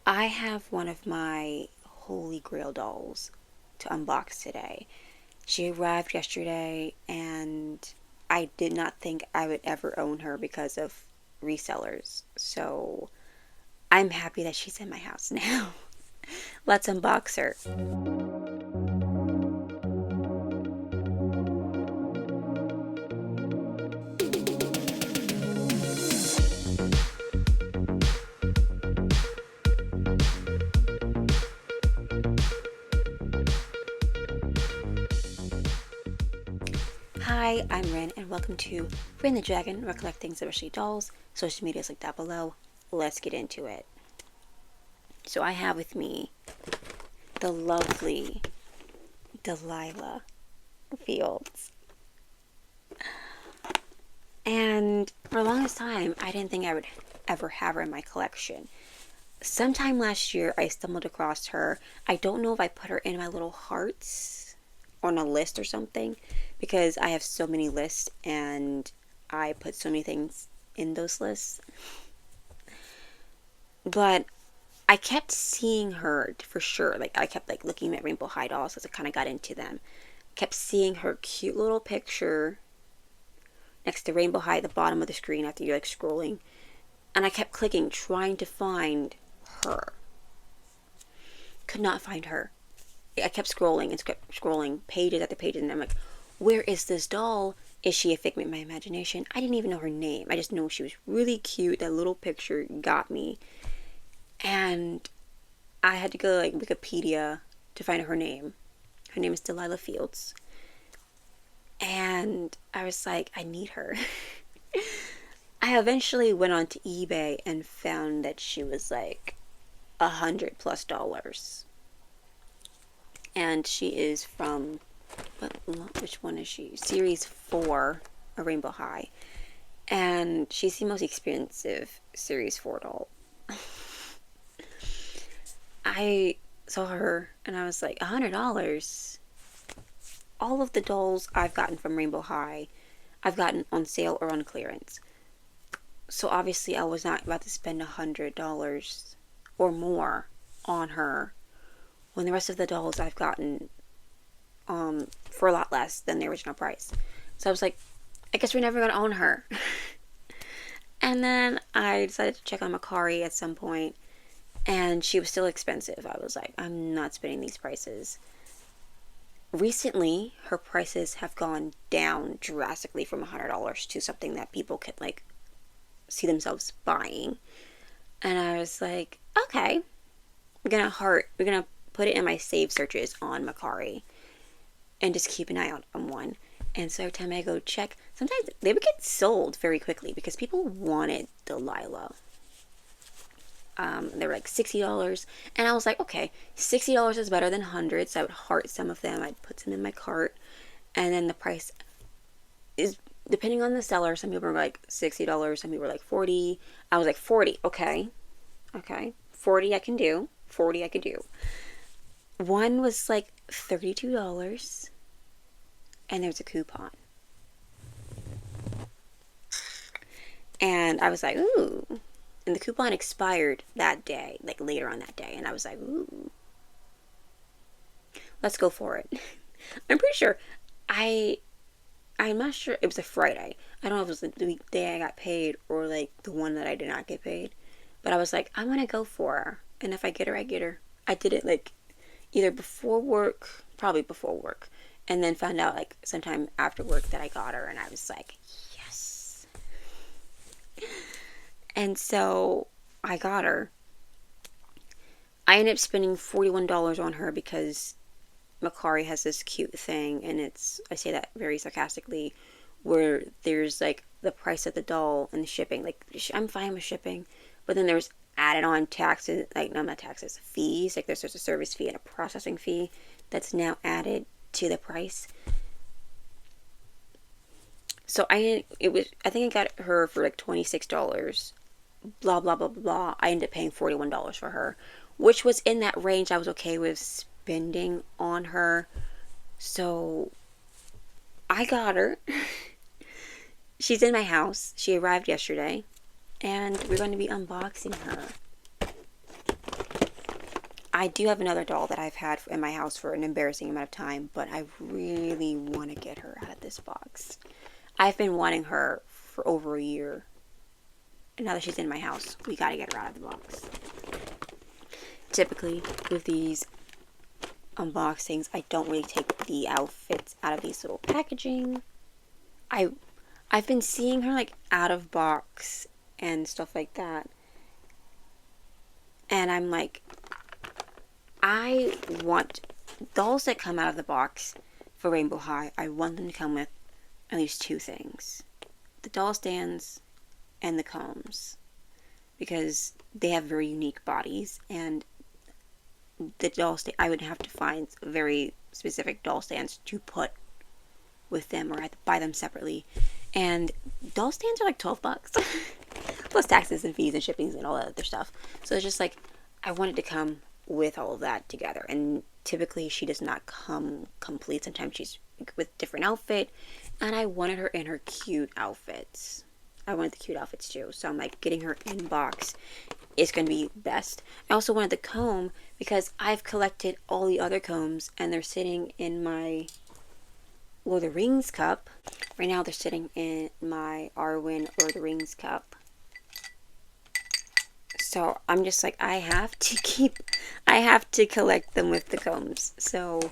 I have one of my holy grail dolls to unbox today. She arrived yesterday and I did not think I would ever own her because of resellers. So I'm happy that she's in my house now. Let's unbox her. Hi, I'm Ryn and welcome to Ryn.the.Dragon, where I collect things, especially dolls. Social media is linked down below. Let's get into it. So I have with me the lovely Delilah Fields. And for the longest time, I didn't think I would ever have her in my collection. Sometime last year, I stumbled across her. I don't know if I put her in my little hearts on a list or something, because I have so many lists and I put so many things in those lists. But I kept seeing her for sure. Like, I kept looking at Rainbow High dolls as I kind of got into them. Kept seeing her cute little picture next to Rainbow High at the bottom of the screen after you're scrolling. And I kept clicking, trying to find her. Could not find her. I kept scrolling and kept scrolling pages after pages, and I'm like, where is this doll? Is she a figment of my imagination? I didn't even know her name. I just know she was really cute. That little picture got me. And I had to go Wikipedia to find her name. Her name is Delilah Fields. And I was like, I need her. I eventually went on to eBay and found that she was like $100+. And she is from, which one is she? Series 4 of Rainbow High. And she's the most expensive Series 4 doll. I saw her and I was like, $100? All of the dolls I've gotten from Rainbow High, I've gotten on sale or on clearance. So obviously I was not about to spend $100 or more on her when the rest of the dolls I've gotten for a lot less than the original price. So I was like, I guess we're never going to own her. And then I decided to check on Macari at some point, and she was still expensive. I was like, I'm not spending these prices. Recently, her prices have gone down drastically from $100 to something that people could see themselves buying. And I was like, okay, we're gonna put it in my save searches on Macari and just keep an eye out on one. And so every time I go check, sometimes they would get sold very quickly because people wanted Delilah. They were like $60, and I was like, okay, $60 is better than 100, so I would heart some of them. I'd put some in my cart, and then the price is depending on the seller. Some people were like $60, some people were like 40. I was like 40, okay, 40 I can do. 40 I could do. One was like $32, and there was a coupon. And I was like, ooh. And the coupon expired that day, later on that day. And I was like, ooh. Let's go for it. I'm pretty sure I'm not sure. It was a Friday. I don't know if it was the day I got paid or the one that I did not get paid. But I was like, I'm going to go for her. And if I get her, I get her. I did it either before work, probably before work. And then found out sometime after work that I got her. And I was like, yes. And so I got her. I ended up spending $41 on her because Macari has this cute thing, and I say that very sarcastically, where there's the price of the doll and the shipping. I'm fine with shipping, but then there's added on taxes, no, not taxes, fees. There's a service fee and a processing fee that's now added to the price. So I think I got her for $26. Blah blah blah blah. I ended up paying $41 for her, which was in that range I was okay with spending on her. So I got her. She's in my house. She arrived yesterday, and we're going to be unboxing her. I do have another doll that I've had in my house for an embarrassing amount of time, but I really want to get her out of this box. I've been wanting her for over a year. And now that she's in my house, we gotta get her out of the box. Typically, with these unboxings, I don't really take the outfits out of these little packaging. I've been seeing her like out of box and stuff like that. And I'm like, I want dolls that come out of the box for Rainbow High. I want them to come with at least two things: the doll stands and the combs, because they have very unique bodies, and the doll stand, I would have to find very specific doll stands to put with them, or I have to buy them separately. And doll stands are like $12 plus taxes and fees and shippings and all that other stuff. So it's just like, I wanted to come with all of that together, and typically she does not come complete. Sometimes she's with different outfit, and I wanted her in her cute outfits. I wanted the cute outfits too, so I'm like, getting her in box is going to be best. I also wanted the comb because I've collected all the other combs, and they're sitting in my Lord of the Rings cup. Right now they're sitting in my Arwen Lord of the Rings cup. So I'm just like, I have to collect them with the combs. So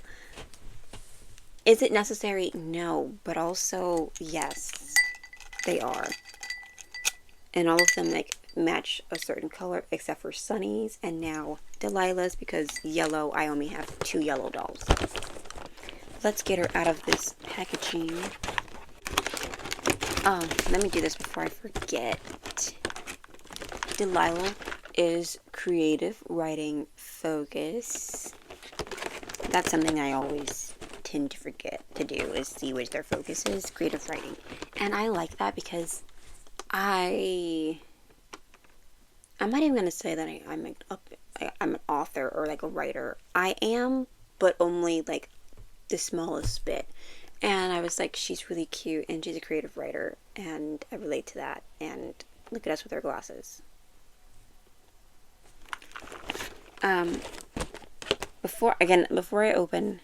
is it necessary? No, but also yes, they are. And all of them like match a certain color except for Sunny's and now Delilah's, because yellow, I only have 2 yellow dolls. Let's get her out of this packaging. Let me do this before I forget. Delilah is creative writing focus. That's something I always tend to forget to do, is see what their focus is. Creative writing. And I like that because I'm not even going to say that I'm an author or like a writer. I am, but only like the smallest bit. And I was like, she's really cute and she's a creative writer, and I relate to that. And look at us with our glasses. Before I open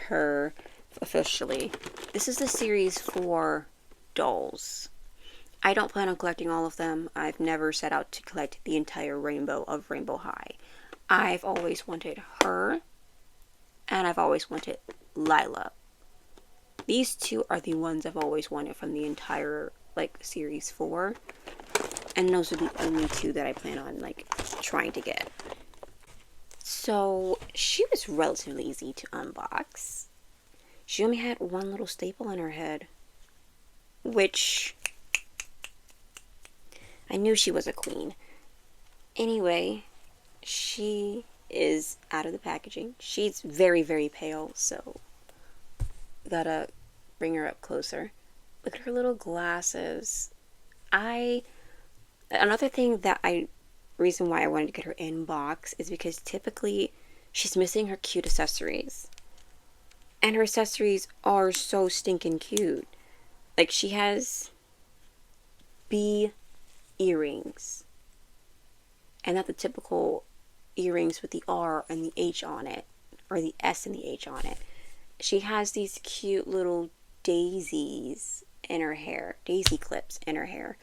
her officially, this is the series 4 dolls. I don't plan on collecting all of them. I've never set out to collect the entire rainbow of Rainbow High. I've always wanted her, and I've always wanted Lila. These 2 are the ones I've always wanted from the entire like series 4, and those are the only 2 that I plan on like trying to get. So she was relatively easy to unbox. She only had one little staple in her head, which I knew she was a queen. Anyway, she is out of the packaging. She's very, very pale, so gotta bring her up closer. Look at her little glasses. Another thing reason why I wanted to get her in box is because typically she's missing her cute accessories. And her accessories are so stinking cute. Like, she has bee earrings. And not the typical earrings with the R and the H on it, or the S and the H on it. She has these cute little daisies in her hair, daisy clips in her hair.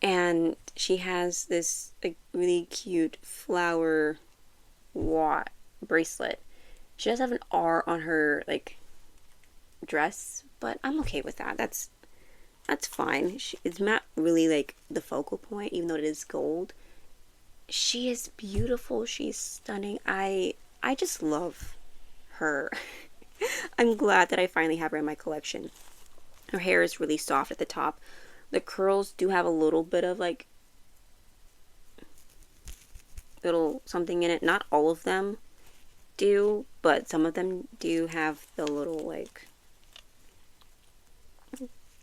And she has this like really cute flower bracelet. She does have an R on her like dress, but I'm okay with that. That's fine. It's not really like the focal point, even though it is gold. She is beautiful. She's stunning. I just love her. I'm glad that I finally have her in my collection. Her hair is really soft at the top. The curls do have a little bit of like little something in it. Not all of them do, but some of them do have the little like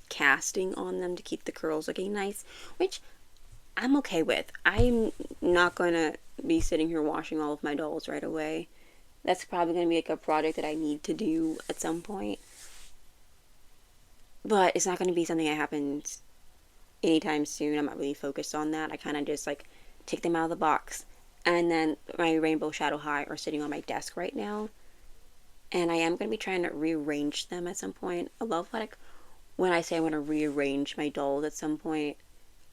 casting on them to keep the curls looking nice, which I'm okay with. I'm not going to be sitting here washing all of my dolls right away. That's probably going to be like a project that I need to do at some point. But it's not going to be something that happens anytime soon. I'm not really focused on that. I kind of just like take them out of the box And then my rainbow shadow high are sitting on my desk right now. And I am going to be trying to rearrange them at some point. I love like when I say I'm going to rearrange my dolls at some point,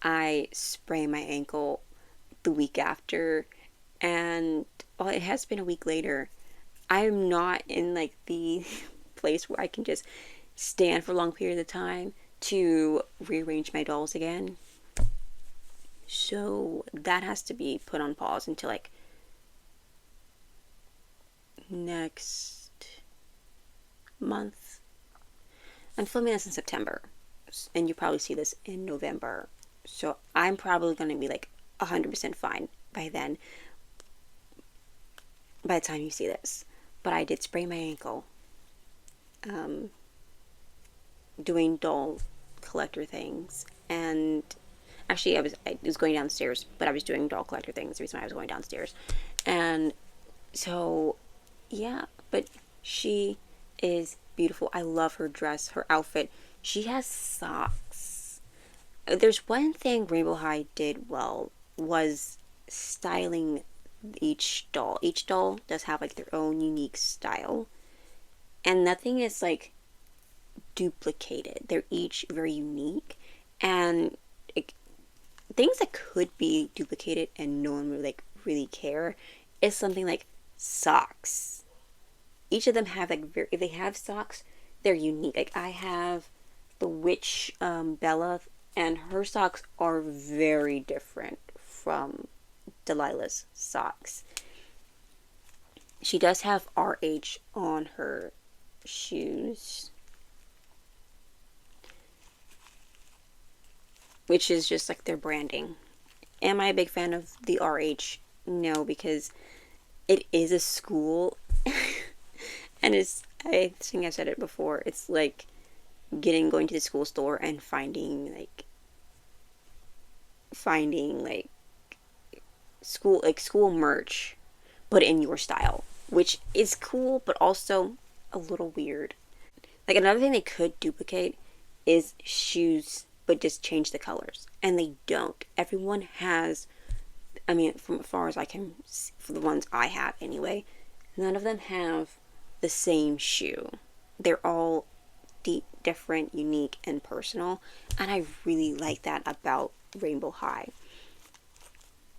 I sprain my ankle the week after. And well, it has been a week later. I'm not in like the place where I can just stand for a long period of time to rearrange my dolls again. So that has to be put on pause until like next month. I'm filming this in September, and you probably see this in November. So I'm probably going to be like 100% fine by then, by the time you see this. But I did sprain my ankle doing doll collector things, and actually I was going downstairs, but I was doing doll collector things the reason why I was going downstairs. And so yeah, but she is beautiful. I love her dress, her outfit. She has socks. There's one thing Rainbow High did well was styling each doll. Each doll does have like their own unique style, and nothing is like duplicated. They're each very unique, and it, things that could be duplicated and no one would like really care is something like socks. Each of them have like very, if they have socks, they're unique. Like I have the witch Bella, and her socks are very different from Delilah's socks. She does have RH on her shoes, which is just like their branding. Am I a big fan of the RH? No, because it is a school and it's, I think I've said it before, it's like going to the school store and finding school merch, but in your style, which is cool but also a little weird. Like another thing they could duplicate is shoes, but just change the colors, and they don't. Everyone has, I mean, from as far as I can see, for the ones I have anyway, none of them have the same shoe. They're all different, unique, and personal, and I really like that about Rainbow High.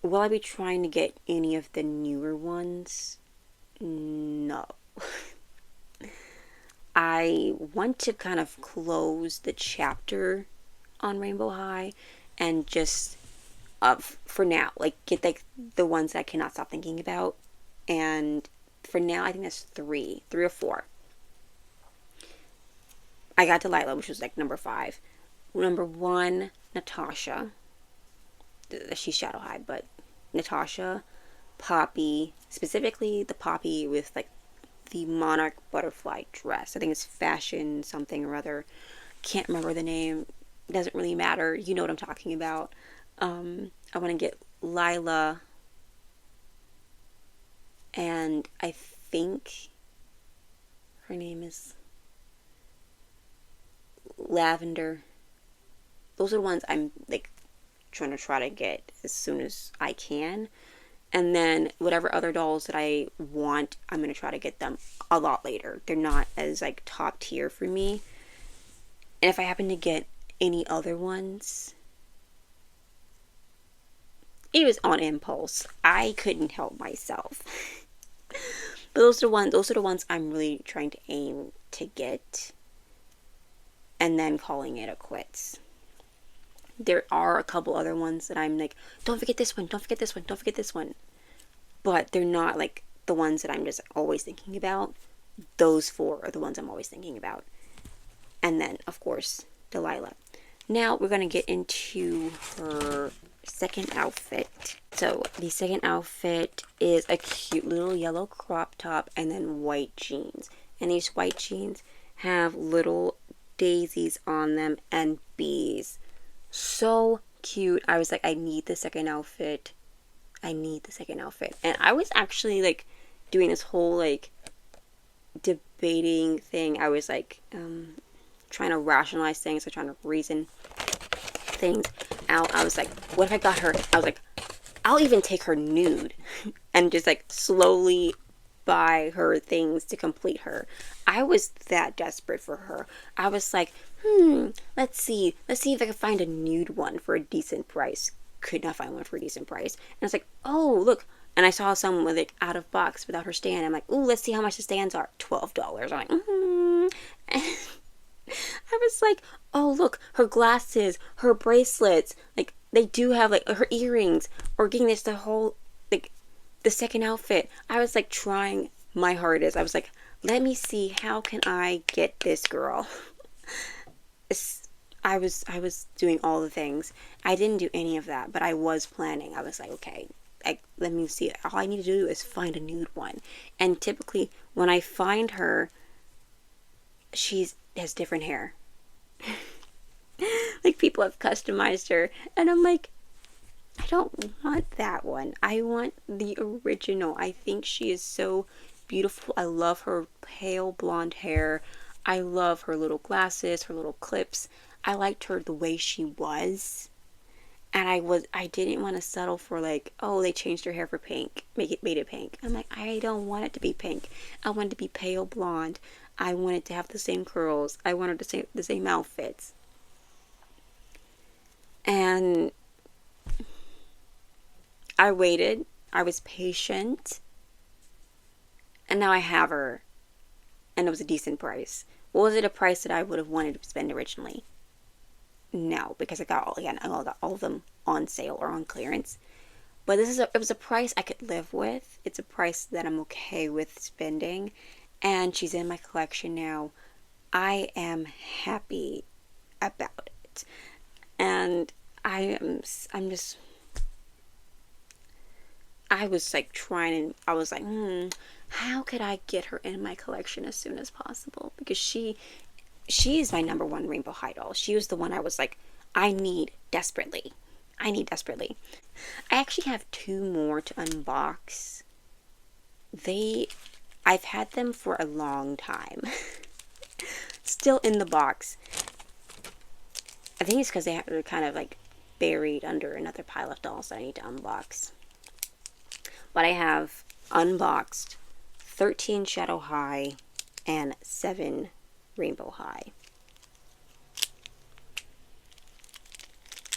Will I be trying to get any of the newer ones? No. I want to kind of close the chapter on Rainbow High and just for now, like get like the ones that I cannot stop thinking about. And for now, I think that's three or four. I got Delilah, which was like number 5. Number 1, Natasha. She's Shadow High, but Natasha, Poppy, specifically the Poppy with like the monarch butterfly dress. I think it's fashion something or other. Can't remember the name. Doesn't really matter. You know what I'm talking about. I want to get Lila, and I think her name is Lavender. Those are the ones I'm like trying to get as soon as I can. And then whatever other dolls that I want, I'm going to try to get them a lot later. They're not as like top tier for me. And if I happen to get any other ones, it was on impulse. I couldn't help myself. But those are the ones I'm really trying to aim to get, and then calling it a quits. There are a couple other ones that I'm like, don't forget this one, don't forget this one, don't forget this one. But they're not like the ones that I'm just always thinking about. Those 4 are the ones I'm always thinking about. And then, of course, Delilah. Now we're going to get into her second outfit. So the second outfit is a cute little yellow crop top and then white jeans. And these white jeans have little daisies on them and bees. So cute. I was like, I need the second outfit. And I was actually like doing this whole like debating thing. I was like trying to rationalize things, or trying to reason things out. I was like, what if I got her? I was like, I'll even take her nude and just like slowly buy her things to complete her. I was that desperate for her. I was like, let's see if I can find a nude one for a decent price. Could not find one for a decent price. And I was like, oh, look. And I saw some with it out of box without her stand. I'm like, ooh, let's see how much the stands are. $12. I'm like, And I was like, oh, look, her glasses, her bracelets, like, they do have, like, her earrings, or getting this, the whole, like, the second outfit. I was, like, trying my hardest. I was like, let me see, how can I get this girl? I was doing all the things. I didn't do any of that, but I was planning. I was like, okay, let me see. All I need to do is find a nude one. And typically, when I find her, she has different hair. Like, people have customized her, and I'm like, I don't want that one. I want the original. I think she is so beautiful. I love her pale blonde hair. I love her little glasses, her little clips. I liked her the way she was. And I didn't want to settle for, like, oh, they changed her hair for pink, made it pink. I'm like, I don't want it to be pink. I want it to be pale blonde. I want it to have the same curls. I wanted the same outfits. And I waited. I was patient. And now I have her. And it was a decent price. Was it a price that I would have wanted to spend originally? No, because I got all of them on sale or on clearance. But it was a price I could live with. It's a price that I'm okay with spending. And she's in my collection now. I am happy about it. And I'm just, I was like I was like, how could I get her in my collection as soon as possible? Because she is my number one Rainbow High doll. She was the one I was like, I need desperately. I actually have 2 more to unbox. I've had them for a long time. Still in the box. I think it's because they're kind of like buried under another pile of dolls that I need to unbox. But I have unboxed 13 Shadow High and 7 Rainbow High.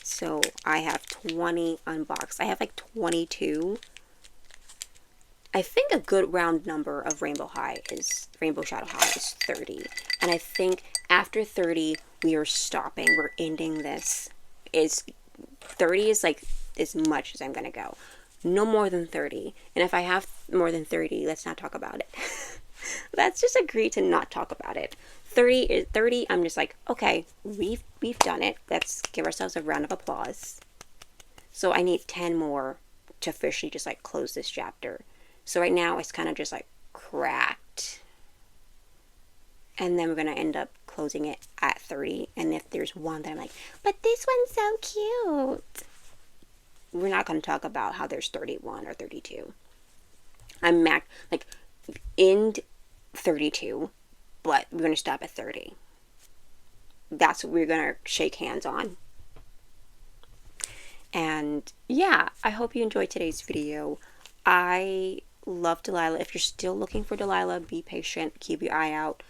So I have 20 unboxed. I have like 22. I think a good round number of Rainbow Shadow High is 30. And I think after 30, we are stopping. We're ending this. 30 is like as much as I'm going to go. No more than 30. And if I have more than 30, let's not talk about it. Let's just agree to not talk about it. 30, I'm just like, okay, we've done it. Let's give ourselves a round of applause. So I need 10 more to officially just like close this chapter. So right now it's kind of just like cracked. And then we're going to end up closing it at 30. And if there's one that I'm like, but this one's so cute, we're not going to talk about how there's 31 or 32. I'm end 32, but we're going to stop at 30. That's what we're going to shake hands on. And yeah, I hope you enjoyed today's video. I love Delilah. If you're still looking for Delilah, be patient. Keep your eye out.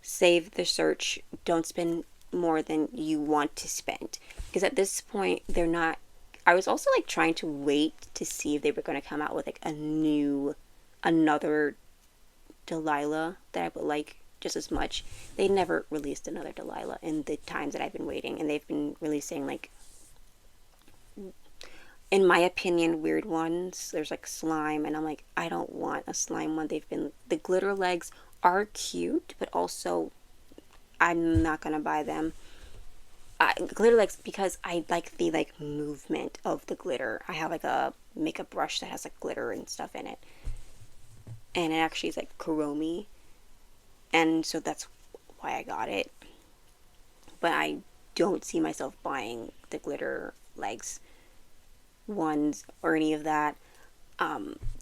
Save the search. Don't spend more than you want to spend. Because at this point, they're not... I was also like trying to wait to see if they were going to come out with like another Delilah that I would like just as much. They never released another Delilah in the times that I've been waiting. And they've been releasing like, in my opinion, weird ones. There's like slime, and I'm like, I don't want a slime one. The glitter legs are cute, but also I'm not gonna buy them. Glitter legs, because I like the like movement of the glitter. I have like a makeup brush that has like glitter and stuff in it, and it actually is like Kuromi, and so that's why I got it. But I don't see myself buying the glitter legs ones or any of that.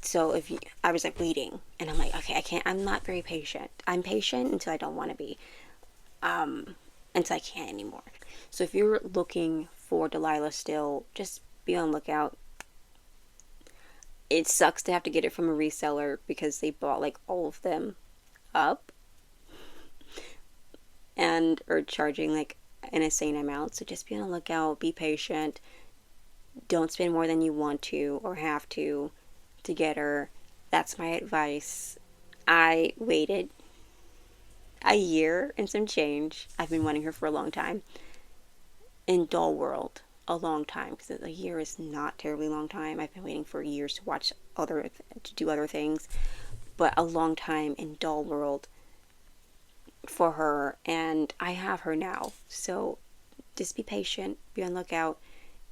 So I was like waiting, and I'm like, okay, I'm not very patient. I'm patient until I don't want to be, until I can't anymore. So if you're looking for Delilah still, just be on lookout. It sucks to have to get it from a reseller because they bought like all of them up and are charging like an insane amount. So just be on the lookout, be patient, don't spend more than you want to or have to get her. That's my advice. I waited a year and some change. I've been wanting her for a long time. In Doll World, a long time, because a year is not terribly long time. I've been waiting for years to watch to do other things, but a long time in Doll World for her, and I have her now. So just be patient, be on lookout.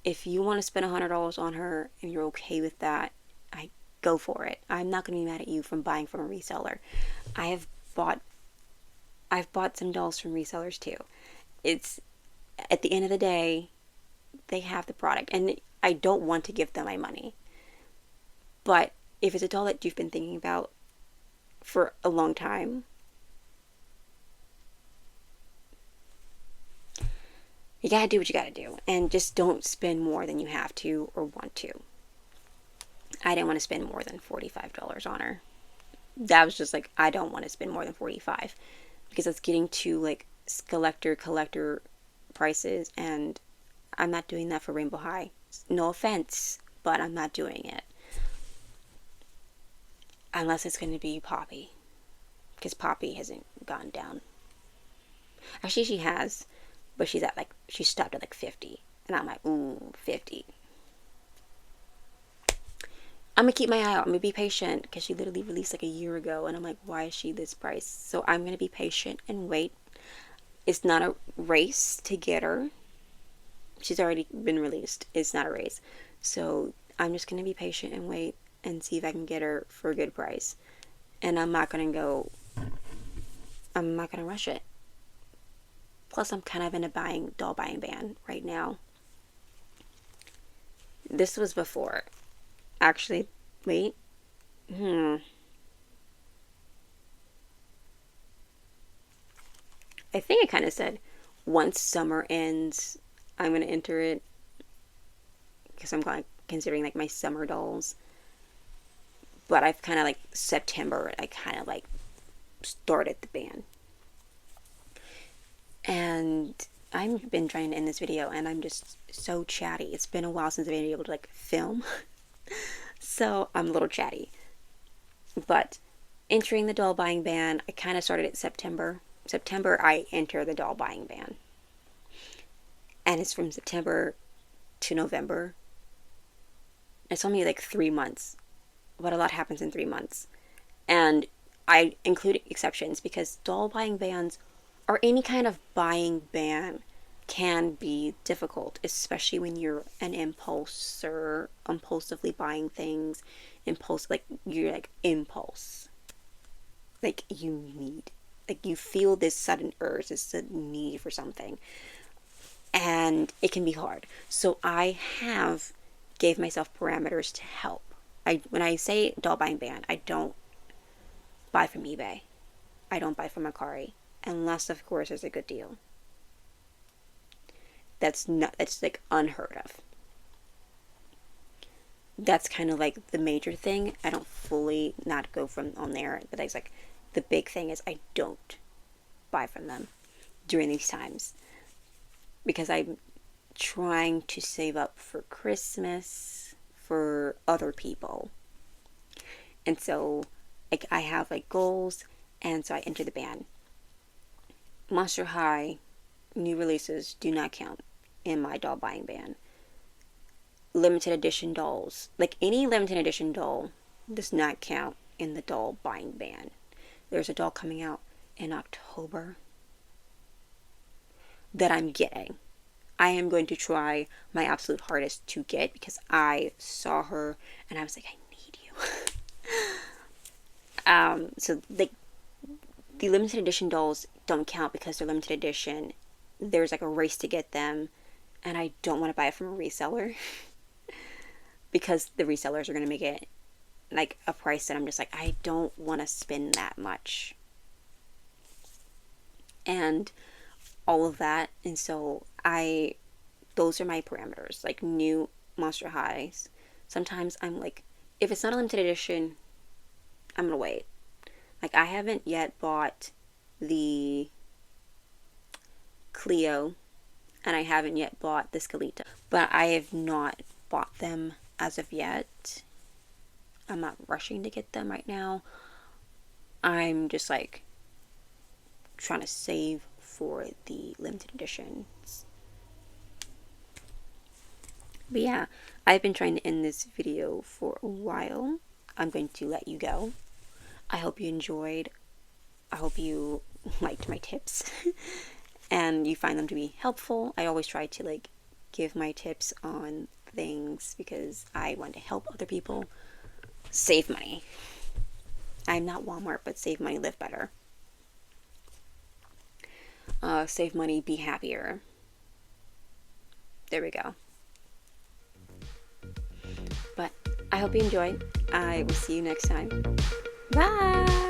If you want to spend $100 on her and you're okay with that, I go for it. I'm not going to be mad at you from buying from a reseller. I have bought I've bought some dolls from resellers too. It's at the end of the day, they have the product, and I don't want to give them my money. But if it's a doll that you've been thinking about for a long time, you gotta do what you gotta do, and just don't spend more than you have to or want to. I didn't want to spend more than $45 on her. That was just like, I don't want to spend more than 45 because it's getting to like collector prices, and I'm not doing that for Rainbow High. No offense, but I'm not doing it. Unless it's going to be Poppy, because Poppy hasn't gone down. Actually, she has, but she stopped at like 50, and I'm like, ooh, 50. I'm gonna keep my eye out. I'm gonna be patient because she literally released like a year ago, and I'm like, why is she this price? So I'm gonna be patient and wait. It's not a race to get her. She's already been released. It's not a race. So I'm just gonna be patient and wait and see if I can get her for a good price. And I'm not gonna rush it. Plus, I'm kind of in a doll buying ban right now. This was before. Actually, wait. I think it kind of said, once summer ends, I'm going to enter it. Because I'm kind of considering like my summer dolls. But I've kind of like September, I kind of like started the ban. And I've been trying to end this video, and I'm just so chatty. It's been a while since I've been able to like film. So I'm a little chatty. But entering the doll buying ban, I kind of started at September. September, I enter the doll buying ban. And it's from September to November. It's only like 3 months. But a lot happens in 3 months. And I include exceptions because doll buying bans or any kind of buying ban can be difficult, especially when you're an impulser, impulsively buying things, you're like impulse. Like you feel this sudden urge, this sudden need for something. And it can be hard. So I have gave myself parameters to help. When I say doll buying ban, I don't buy from eBay. I don't buy from Mercari. Unless, of course, there's a good deal. That's like unheard of. That's kind of like the major thing. I don't fully not go from on there, but it's like the big thing is I don't buy from them during these times because I'm trying to save up for Christmas for other people. And so like I have like goals, and so I enter the ban. Monster High new releases do not count in my doll buying ban. Limited edition dolls, like any limited edition doll, does not count in the doll buying ban. There's a doll coming out in October that I'm getting. I am going to try my absolute hardest to get because I saw her and I was like, I need you. So the limited edition dolls don't count because they're limited edition. There's like a race to get them, and I don't want to buy it from a reseller because the resellers are going to make it like a price that I'm just like, I don't want to spend that much. And all of that. And so those are my parameters, like new Monster Highs. Sometimes I'm like if it's not a limited edition, I'm gonna wait. Like, I haven't yet bought the Cleo, and I haven't yet bought the Scalita, but I have not bought them as of yet. I'm not rushing to get them right now. I'm just like trying to save for the limited editions. But yeah, I've been trying to end this video for a while. I'm going to let you go. I hope you enjoyed. I hope you liked my tips and you find them to be helpful. I always try to like give my tips on things because I want to help other people save money. I'm not Walmart, but save money, live better. Save money, be happier. There we go. But I hope you enjoyed. I will see you next time. Bye!